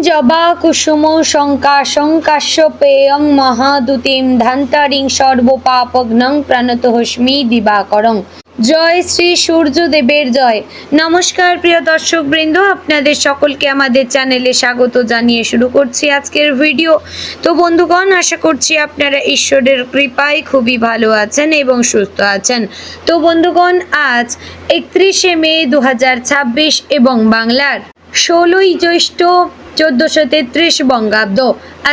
জবা কুসুম শঙ্কাশং কাশ্যপেয়ং মহাদুতিম ধান্তারিং সর্বপাপঘ্নং প্রাণতহস্মি দিবাকরং। জয় শ্রী সূর্যদেবের জয়। নমস্কার প্রিয় দর্শক বৃন্দ, আপনাদের সকলকে আমাদের চ্যানেলে স্বাগত জানিয়ে শুরু করছি আজকের ভিডিও। তো বন্ধুগণ, আশা করছি আপনারা ঈশ্বরের কৃপায় খুবই ভালো আছেন এবং সুস্থ আছেন। তো বন্ধুগণ, আজ 31শে মে 2026 এবং বাংলার 16ই জ্যৈষ্ঠ 1433 বঙ্গাব্দ।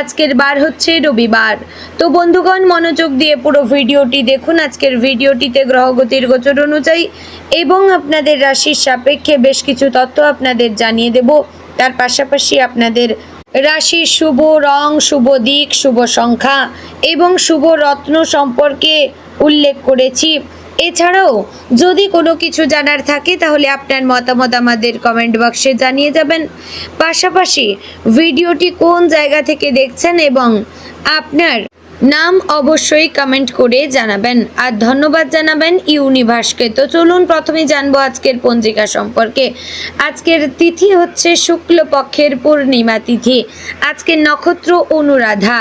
আজকের বার হচ্ছে রবিবার। তো বন্ধুগণ, মনোযোগ দিয়ে পুরো ভিডিওটি দেখুন। আজকের ভিডিওটিতে গ্রহগতির গোচর অনুযায়ী এবং আপনাদের রাশির সাপেক্ষে বেশ কিছু তথ্য আপনাদের জানিয়ে দেব। তার পাশাপাশি আপনাদের রাশির শুভ রং, শুভ দিক, শুভ সংখ্যা এবং শুভ রত্ন সম্পর্কে উল্লেখ করেছি। এছাড়াও যদি কোনো কিছু জানার থাকে তাহলে আপনার মতামত আমাদের কমেন্ট বক্সে জানিয়ে যাবেন। পাশাপাশি ভিডিওটি কোন জায়গা থেকে দেখছেন এবং আপনার নাম অবশ্যই কমেন্ট করে জানাবেন, আর ধন্যবাদ জানাবেন ইউনিভার্সকে। তো চলুন প্রথমে জানবো আজকের পঞ্জিকা সম্পর্কে। আজকের তিথি হচ্ছে শুক্লপক্ষের পূর্ণিমা তিথি। আজকের নক্ষত্র অনুরাধা।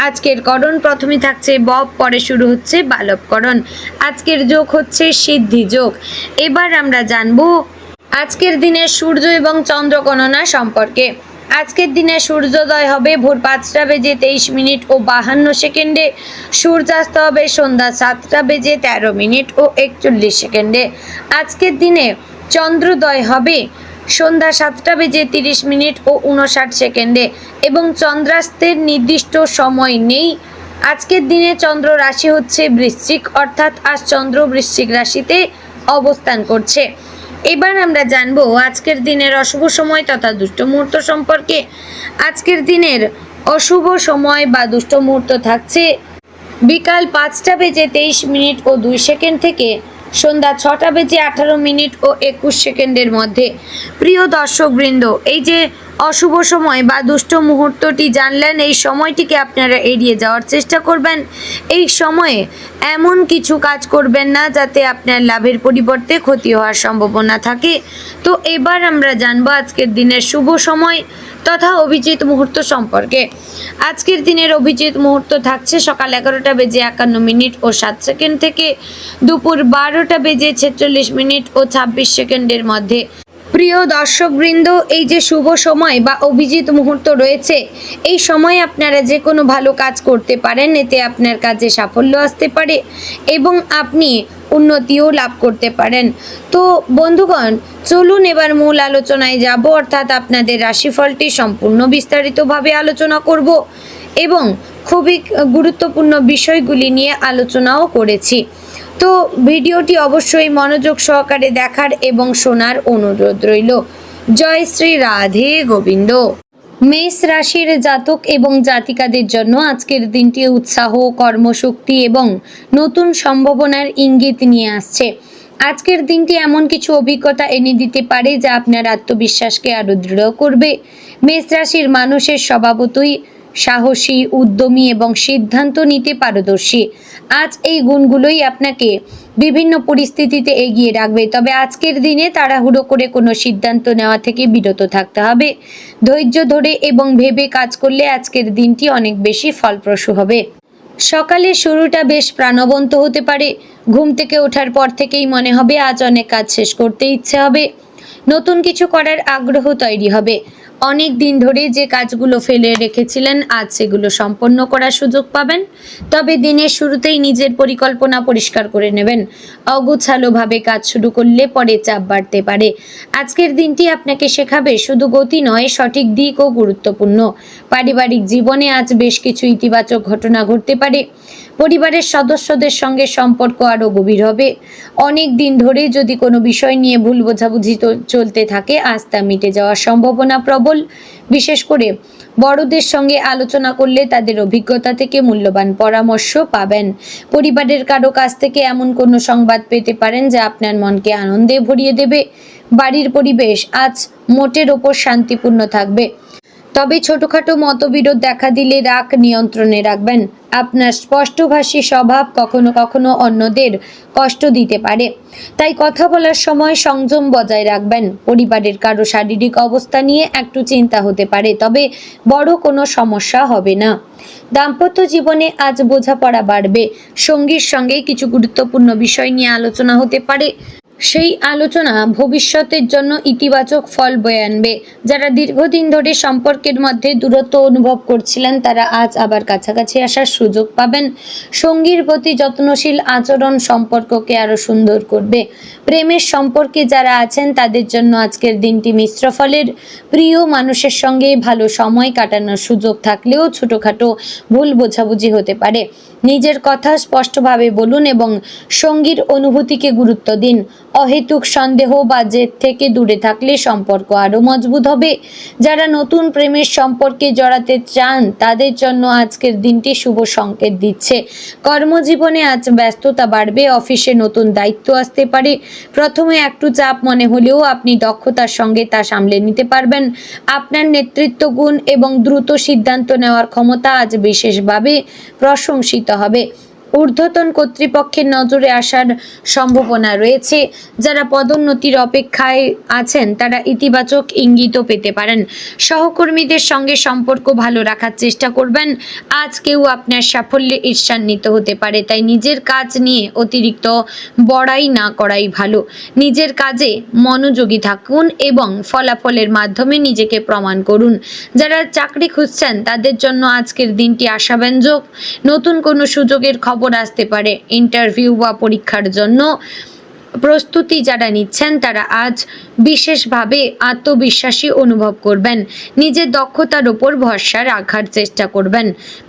আজকের করণ প্রথমে থাকছে বব, পরে শুরু হচ্ছে বালবকরণ। আজকের যোগ হচ্ছে সিদ্ধি যোগ। এবার আমরা জানবো আজকের দিনের সূর্য এবং চন্দ্র গণনা সম্পর্কে। আজকের দিনে সূর্যোদয় হবে ভোর 5টা বেজে 23 মিনিট ও 52 সেকেন্ডে। সূর্যাস্ত হবে সন্ধ্যা 7টা বেজে 13 মিনিট ও 41 সেকেন্ডে। আজকের দিনে চন্দ্রোদয় হবে সন্ধ্যা 7টা বেজে 30 মিনিট ও 59 সেকেন্ডে এবং চন্দ্রাস্তের নির্দিষ্ট সময় নেই। আজকের দিনে চন্দ্র রাশি হচ্ছে বৃশ্চিক, অর্থাৎ আজ চন্দ্র বৃশ্চিক রাশিতে অবস্থান করছে। এবার আমরা জানবো আজকের দিনের অশুভ সময় তথা দুষ্ট মুহূর্ত সম্পর্কে। আজকের দিনের অশুভ সময় বা দুষ্ট মুহূর্ত থাকছে বিকাল 5টা বেজে 23 মিনিট ও 2 সেকেন্ড থেকে সন্ধ্যা 6টা বেজে 18 মিনিট ও 21 সেকেন্ডের মধ্যে। প্রিয় দর্শকবৃন্দ, এই যে অশুভ সময় বা দুষ্ট মুহূর্তটি জানলেন, এই সময়টিকে আপনারা এড়িয়ে যাওয়ার চেষ্টা করবেন। এই সময়ে এমন কিছু কাজ করবেন না যাতে আপনার লাভের পরিবর্তে ক্ষতি হওয়ার সম্ভাবনা থাকে। তো এবার আমরা জানবো আজকের দিনের শুভ সময় তথা অভিজিৎ মুহূর্ত সম্পর্কে। আজকের দিনের অভিজিৎ মুহূর্ত থাকছে সকাল 11টা বেজে 51 মিনিট ও 7 সেকেন্ড থেকে দুপুর 12টা বেজে 46 মিনিট ও 26 সেকেন্ডের মধ্যে। প্রিয় দর্শকবৃন্দ, এই যে শুভ সময় বা অভিজিৎ মুহূর্ত রয়েছে, এই সময় আপনারা যে কোনো ভালো কাজ করতে পারেন। এতে আপনার কাজে সাফল্য আসতে পারে এবং আপনি উন্নতিও লাভ করতে পারেন। তো বন্ধুগণ, চলুন এবার মূল আলোচনায় যাব, অর্থাৎ আপনাদের রাশিফলটি সম্পূর্ণ বিস্তারিতভাবে আলোচনা করব এবং খুবই গুরুত্বপূর্ণ বিষয়গুলি নিয়ে আলোচনাও করেছি। তো ভিডিওটি অবশ্যই মনোযোগ সহকারে দেখার এবং শোনার অনুরোধ রইল। জয় শ্রী রাধে গোবিন্দ। মেষ রাশির জাতক এবং জাতিকাদের জন্য আজকের দিনটি উৎসাহ, কর্মশক্তি এবং নতুন সম্ভাবনার ইঙ্গিত নিয়ে আসছে। আজকের দিনটি এমন কিছু অভিজ্ঞতা এনে দিতে পারে যা আপনার আত্মবিশ্বাসকে আরও দৃঢ় করবে। মেষ রাশির মানুষের স্বভাবতই সাহসী, উদ্যমী এবং সিদ্ধান্ত নিতে পারদর্শী। আজ এই গুণগুলোই আপনাকে বিভিন্ন পরিস্থিতিতে এগিয়ে রাখবে। তবে আজকের দিনে তাড়াহুড়ো করে কোনো সিদ্ধান্ত নেওয়া থেকে বিরত থাকতে হবে। ধৈর্য ধরে এবং ভেবে কাজ করলে আজকের দিনটি অনেক বেশি ফলপ্রসূ হবে। সকালের শুরুটা বেশ প্রাণবন্ত হতে পারে। ঘুম থেকে ওঠার পর থেকেই মনে হবে আজ অনেক কাজ শেষ করতে ইচ্ছে হবে। নতুন কিছু করার আগ্রহ তৈরি হবে। অনেক দিন ধরে যে কাজগুলো ফেলে রেখেছিলেন আজ সেগুলো সম্পন্ন করার সুযোগ পাবেন। তবে দিনের শুরুতেই নিজের পরিকল্পনা পরিষ্কার করে নেবেন। অগোছালোভাবে কাজ শুরু করলে পরে চাপ বাড়তে পারে। আজকের দিনটি আপনাকে শেখাবে শুধু গতি নয়, সঠিক দিকও গুরুত্বপূর্ণ। পারিবারিক জীবনে আজ বেশ কিছু ইতিবাচক ঘটনা ঘটতে পারে। পরিবারের সদস্যদের সঙ্গে সম্পর্ক আরও গভীর হবে। অনেক দিন ধরে যদি কোনো বিষয় নিয়ে ভুল বোঝাবুঝি চলতে থাকে, আজ তা মিটে যাওয়ার সম্ভাবনা প্রবল। বিশেষ করে বড়দের সঙ্গে আলোচনা করলে তাদের অভিজ্ঞতা থেকে মূল্যবান পরামর্শ পাবেন। পরিবারের কারো কাছ থেকে এমন কোনো সংবাদ পেতে পারেন যা আপনার মনকে আনন্দে ভরিয়ে দেবে। বাড়ির পরিবেশ আজ মোটের ওপর শান্তিপূর্ণ থাকবে। তবে ছোটখাটো মতবিরোধ দেখা দিলে রাগ নিয়ন্ত্রণে রাখবেন। আপনার স্পষ্টভাষী স্বভাব কখনো কখনো অন্যদের কষ্ট দিতে পারে, তাই কথা বলার সময় সংযম বজায় রাখবেন। পরিবারের কারো শারীরিক অবস্থা নিয়ে একটু চিন্তা হতে পারে, তবে বড় কোনো সমস্যা হবে না। দাম্পত্য জীবনে আজ বোঝাপড়া বাড়বে। সঙ্গীর সঙ্গে কিছু গুরুত্বপূর্ণ বিষয় নিয়ে আলোচনা হতে পারে। সেই আলোচনা ভবিষ্যতের জন্য ইতিবাচক ফল বয়ে আনবে। যারা দীর্ঘদিন ধরে সম্পর্কের মধ্যে দূরত্ব অনুভব করছিলেন, তারা আজ আবার কাছাকাছি আসার সুযোগ পাবেন। সঙ্গীর প্রতি যত্নশীল আচরণ সম্পর্ককে আরো সুন্দর করবে। প্রেমের সম্পর্কে যারা আছেন তাদের জন্য আজকের দিনটি মিশ্র ফলের। প্রিয় মানুষের সঙ্গে ভালো সময় কাটানোর সুযোগ থাকলেও ছোটখাটো ভুল বোঝাবুঝি হতে পারে। নিজের কথা স্পষ্টভাবে বলুন এবং সঙ্গীর অনুভূতিকে গুরুত্ব দিন। অহেতুক সন্দেহ বা জেদ থেকে দূরে থাকলে সম্পর্ক আরও মজবুত হবে। যারা নতুন প্রেমের সম্পর্কে জড়াতে চান তাদের জন্য আজকের দিনটি শুভ সংকেত দিচ্ছে। কর্মজীবনে আজ ব্যস্ততা বাড়বে। অফিসে নতুন দায়িত্ব আসতে পারে। প্রথমে একটু চাপ মনে হলেও আপনি দক্ষতার সঙ্গে তা সামলে নিতে পারবেন। আপনার নেতৃত্ব গুণ এবং দ্রুত সিদ্ধান্ত নেওয়ার ক্ষমতা আজ বিশেষভাবে প্রশংসিত হবে। ঊর্ধ্বতন কর্তৃপক্ষের নজরে আসার সম্ভাবনা রয়েছে। যারা পদোন্নতির অপেক্ষায় আছেন তারা ইতিবাচক ইঙ্গিতও পেতে পারেন। সহকর্মীদের সঙ্গে সম্পর্ক ভালো রাখার চেষ্টা করবেন। আজ কেউ আপনার সাফল্যে ঈর্ষান্বিত হতে পারে, তাই নিজের কাজ নিয়ে অতিরিক্ত বড়াই না করাই ভালো। নিজের কাজে মনোযোগী থাকুন এবং ফলাফলের মাধ্যমে নিজেকে প্রমাণ করুন। যারা চাকরি খুঁজছেন তাদের জন্য আজকের দিনটি আশাব্যঞ্জক। নতুন কোনো সুযোগের খবর আসতে পারে। ইন্টারভিউ বা পরীক্ষার জন্য প্রস্তুতি যারা নিচ্ছেন তারা আজ বিশেষভাবে আত্মবিশ্বাসী অনুভব করবেন। নিজের দক্ষতার উপর ভরসা রাখার চেষ্টা করবেন।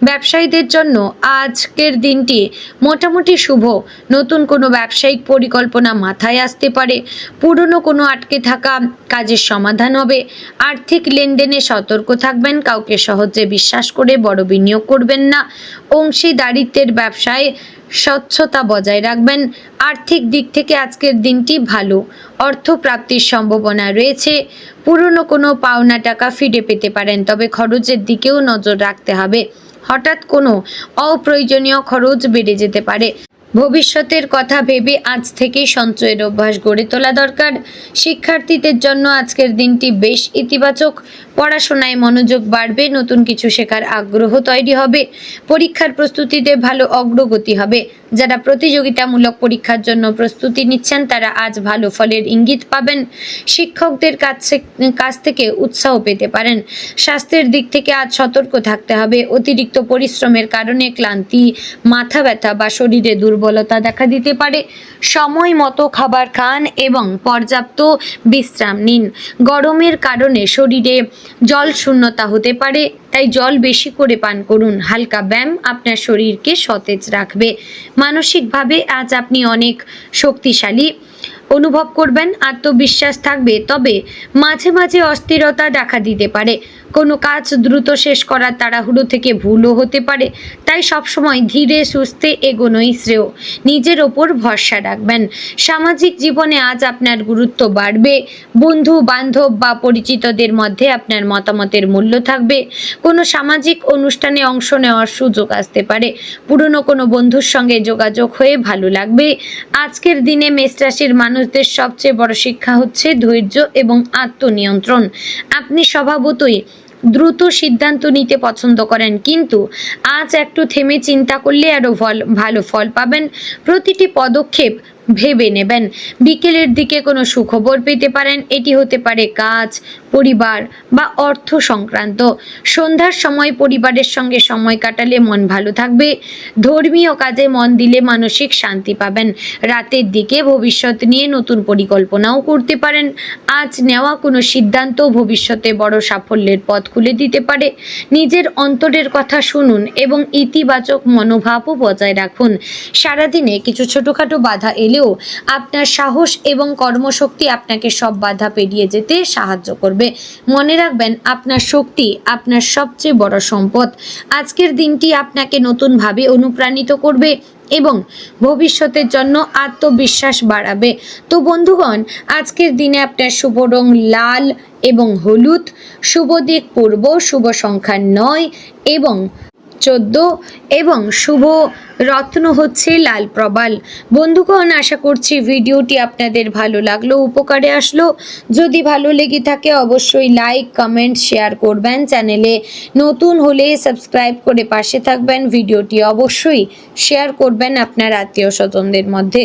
ব্যবসায়ীদের জন্য আজকের দিনটি মোটামুটি শুভ। নতুন কোনো ব্যবসায়িক পরিকল্পনা মাথায় আসতে পারে। পুরনো কোনো আটকে থাকা কাজের সমাধান হবে। আর্থিক লেনদেনে সতর্ক থাকবেন। কাউকে সহজে বিশ্বাস করে বড় বিনিয়োগ করবেন না। অংশীদারিত্বের ব্যবসায় স্বচ্ছতা বজায় রাখবেন। আর্থিক দিক থেকে আজকের দিনটি ভালো। অর্থ প্রাপ্তির সম্ভাবনা রয়েছে। পুরনো কোনো পাওনা টাকা ফিরে পেতে পারেন, তবে খরচের দিকেও নজর রাখতে হবে। হঠাৎ কোনো অপ্রয়োজনীয় খরচ বেড়ে যেতে পারে। ভবিষ্যতের কথা ভেবে আজ থেকেই সঞ্চয়ের অভ্যাস গড়ে তোলা দরকার। শিক্ষার্থীদের জন্য আজকের দিনটি বেশ ইতিবাচক। পড়াশোনায় মনোযোগ বাড়বে। নতুন কিছু শেখার আগ্রহ তৈরি হবে। পরীক্ষার প্রস্তুতিতে ভালো অগ্রগতি হবে। যারা প্রতিযোগিতামূলক পরীক্ষার জন্য প্রস্তুতি নিচ্ছেন তারা আজ ভালো ফলের ইঙ্গিত পাবেন। শিক্ষকদের কাছ থেকে উৎসাহ পেতে পারেন। স্বাস্থ্যের দিক থেকে আজ সতর্ক থাকতে হবে। অতিরিক্ত পরিশ্রমের কারণে ক্লান্তি, মাথা ব্যথা বা শরীরে দুর্বলতা দেখা দিতে পারে। সময় মতো খাবার খান এবং পর্যাপ্ত বিশ্রাম নিন। গরমের কারণে শরীরে জল শূন্যতা হতে পারে, তাই জল বেশি করে পান করুন। হালকা ব্যায়াম আপনার শরীরকে সতেজ রাখবে। মানসিকভাবে আজ আপনি অনেক শক্তিশালী অনুভব করবেন। আত্মবিশ্বাস থাকবে, তবে মাঝে মাঝে অস্থিরতা দেখা দিতে পারে। কোনো কাজ দ্রুত শেষ করার তাড়াহুড়ো থেকে ভুলও হতে পারে, তাই সবসময় ধীরে সুস্থে এগোনোই শ্রেয়। নিজের ওপর ভরসা রাখবেন। সামাজিক জীবনে আজ আপনার গুরুত্ব বাড়বে। বন্ধু বান্ধব বা পরিচিতদের মধ্যে আপনার মতামতের মূল্য থাকবে। কোনো সামাজিক অনুষ্ঠানে অংশ নেওয়ার সুযোগ আসতে পারে। পুরনো কোনো বন্ধুর সঙ্গে যোগাযোগ হয়ে ভালো লাগবে। আজকের দিনে মেষ রাশির মানুষদের সবচেয়ে বড় শিক্ষা হচ্ছে ধৈর্য এবং আত্মনিয়ন্ত্রণ। আপনি স্বভাবতই দ্রুত সিদ্ধান্ত নিতে পছন্দ করেন, কিন্তু আজ একটু থেমে চিন্তা করলে আরও ভালো ফল পাবেন। প্রতিটি পদক্ষেপ ভেবে নেবেন। বিকেলের দিকে কোনো সুখবর পেতে পারেন। এটি হতে পারে কাজ, পরিবার বা অর্থ সংক্রান্ত। সন্ধ্যার সময় পরিবারের সঙ্গে সময় কাটালে মন ভালো থাকবে। ধর্মীয় কাজে মন দিলে মানসিক শান্তি পাবেন। রাতের দিকে ভবিষ্যৎ নিয়ে নতুন পরিকল্পনাও করতে পারেন। আজ নেওয়া কোনো সিদ্ধান্ত ভবিষ্যতে বড় সাফল্যের পথ খুলে দিতে পারে। নিজের অন্তরের কথা শুনুন এবং ইতিবাচক মনোভাবও বজায় রাখুন। সারাদিনে কিছু ছোটখাটো বাধা এলেও আপনার সাহস এবং কর্মশক্তি আপনাকে সব বাধা পেরিয়ে যেতে সাহায্য করবে। মনে রাখবেন, আপনার শক্তি আপনার সবচেয়ে বড় সম্পদ। আজকের দিনটি আপনাকে নতুনভাবে অনুপ্রাণিত করবে। এবং ভবিষ্যতের জন্য আত্মবিশ্বাস বাড়াবে। তো বন্ধুগণ, আজকের দিনে আপনার শুভ রং লাল এবং হলুদ, শুভ দিক পূর্ব, শুভ সংখ্যা 9 এবং 14 এবং শুভ রত্ন হচ্ছে লাল প্রবাল। বন্ধুগণ, আশা করছি ভিডিওটি আপনাদের ভালো লাগলো, উপকারে আসলো। যদি ভালো লেগে থাকে অবশ্যই লাইক, কমেন্ট, শেয়ার করবেন। চ্যানেলে নতুন হলে সাবস্ক্রাইব করে পাশে থাকবেন। ভিডিওটি অবশ্যই শেয়ার করবেন আপনার আত্মীয় স্বজনদের মধ্যে।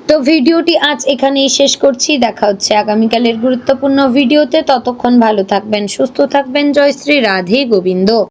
তো ভিডিওটি আজ এখানেই শেষ করছি। দেখা হচ্ছে আগামীকালের গুরুত্বপূর্ণ ভিডিওতে। ততক্ষণ ভালো থাকবেন, সুস্থ থাকবেন। জয় শ্রী রাধে গোবিন্দ।